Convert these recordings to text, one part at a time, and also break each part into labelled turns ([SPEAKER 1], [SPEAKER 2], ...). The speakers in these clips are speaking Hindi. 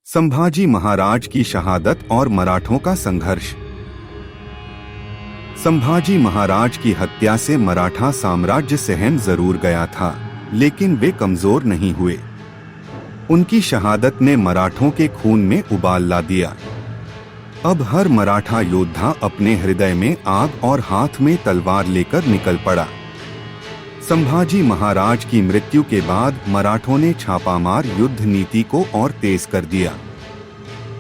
[SPEAKER 1] संभाजी महाराज की शहादत और मराठों का संघर्ष। संभाजी महाराज की हत्या से मराठा साम्राज्य सहम जरूर गया था, लेकिन वे कमजोर नहीं हुए। उनकी शहादत ने मराठों के खून में उबाल ला दिया। अब हर मराठा योद्धा अपने हृदय में आग और हाथ में तलवार लेकर निकल पड़ा। संभाजी महाराज की मृत्यु के बाद मराठों ने छापामार युद्ध नीति को और तेज कर दिया।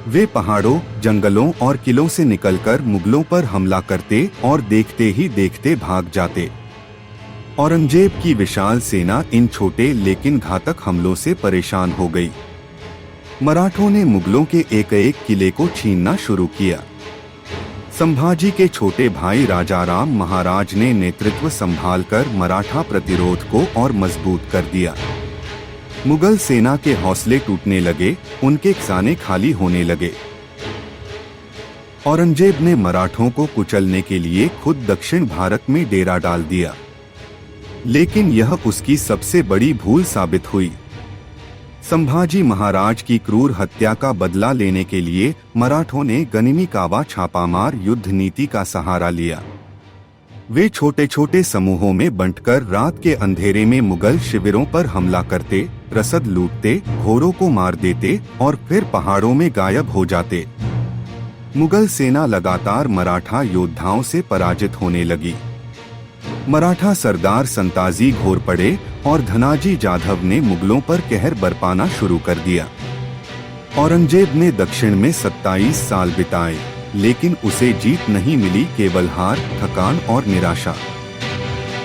[SPEAKER 1] वे पहाड़ों, जंगलों और किलों से निकलकर मुगलों पर हमला करते और देखते ही देखते भाग जाते। औरंगजेब की विशाल सेना इन छोटे लेकिन घातक हमलों से परेशान हो गई। मराठों ने मुगलों के एक एक किले को छीनना शुरू किया। संभाजी के छोटे भाई राजाराम महाराज ने नेतृत्व संभालकर मराठा प्रतिरोध को और मजबूत कर दिया। मुगल सेना के हौसले टूटने लगे, उनके खजाने खाली होने लगे। औरंगजेब ने मराठों को कुचलने के लिए खुद दक्षिण भारत में डेरा डाल दिया, लेकिन यह उसकी सबसे बड़ी भूल साबित हुई। संभाजी महाराज की क्रूर हत्या का बदला लेने के लिए मराठों ने गनिमीकावा छापामार युद्ध नीति का सहारा लिया। वे छोटे छोटे समूहों में बंटकर रात के अंधेरे में मुगल शिविरों पर हमला करते, रसद लूटते, घोड़ों को मार देते और फिर पहाड़ों में गायब हो जाते। मुगल सेना लगातार मराठा योद्धाओं से पराजित होने लगी। मराठा सरदार संताजी घोरपड़े और धनाजी जाधव ने मुगलों पर कहर बरपाना शुरू कर दिया। औरंगजेब ने दक्षिण में 27 साल बिताए, लेकिन उसे जीत नहीं मिली, केवल हार, थकान और निराशा।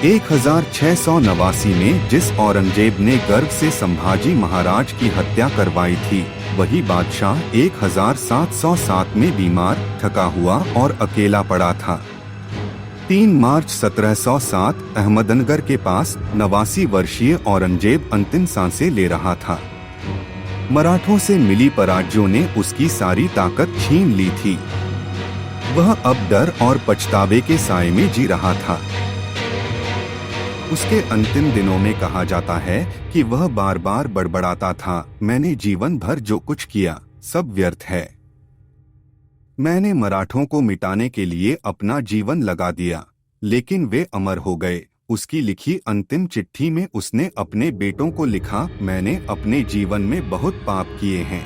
[SPEAKER 1] 1689 में जिस औरंगजेब ने गर्व से संभाजी महाराज की हत्या करवाई थी, वही बादशाह 1707 में बीमार, थका हुआ और अकेला पड़ा था। 3 मार्च 1707 अहमदनगर के पास 89 वर्षीय औरंगजेब अंतिम सांसें ले रहा था। मराठों से मिली पराजयों ने उसकी सारी ताकत छीन ली थी। वह अब डर और पछतावे के साए में जी रहा था। उसके अंतिम दिनों में कहा जाता है कि वह बार बार बड़बड़ाता था, मैंने जीवन भर जो कुछ किया सब व्यर्थ है। मैंने मराठों को मिटाने के लिए अपना जीवन लगा दिया, लेकिन वे अमर हो गए। उसकी लिखी अंतिम चिट्ठी में उसने अपने बेटों को लिखा, मैंने अपने जीवन में बहुत पाप किए हैं।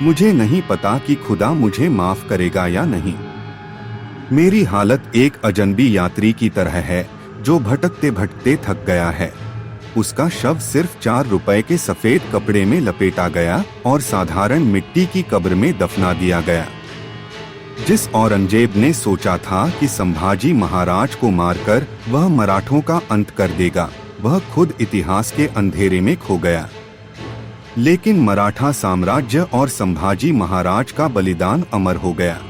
[SPEAKER 1] मुझे नहीं पता कि खुदा मुझे माफ करेगा या नहीं। मेरी हालत एक अजनबी यात्री की तरह है जो भटकते भटकते थक गया है। उसका शव सिर्फ 4 रुपए के सफेद कपड़े में लपेटा गया और साधारण मिट्टी की कब्र में दफना दिया गया। जिस औरंगजेब ने सोचा था कि संभाजी महाराज को मारकर वह मराठों का अंत कर देगा, वह खुद इतिहास के अंधेरे में खो गया। लेकिन मराठा साम्राज्य और संभाजी महाराज का बलिदान अमर हो गया।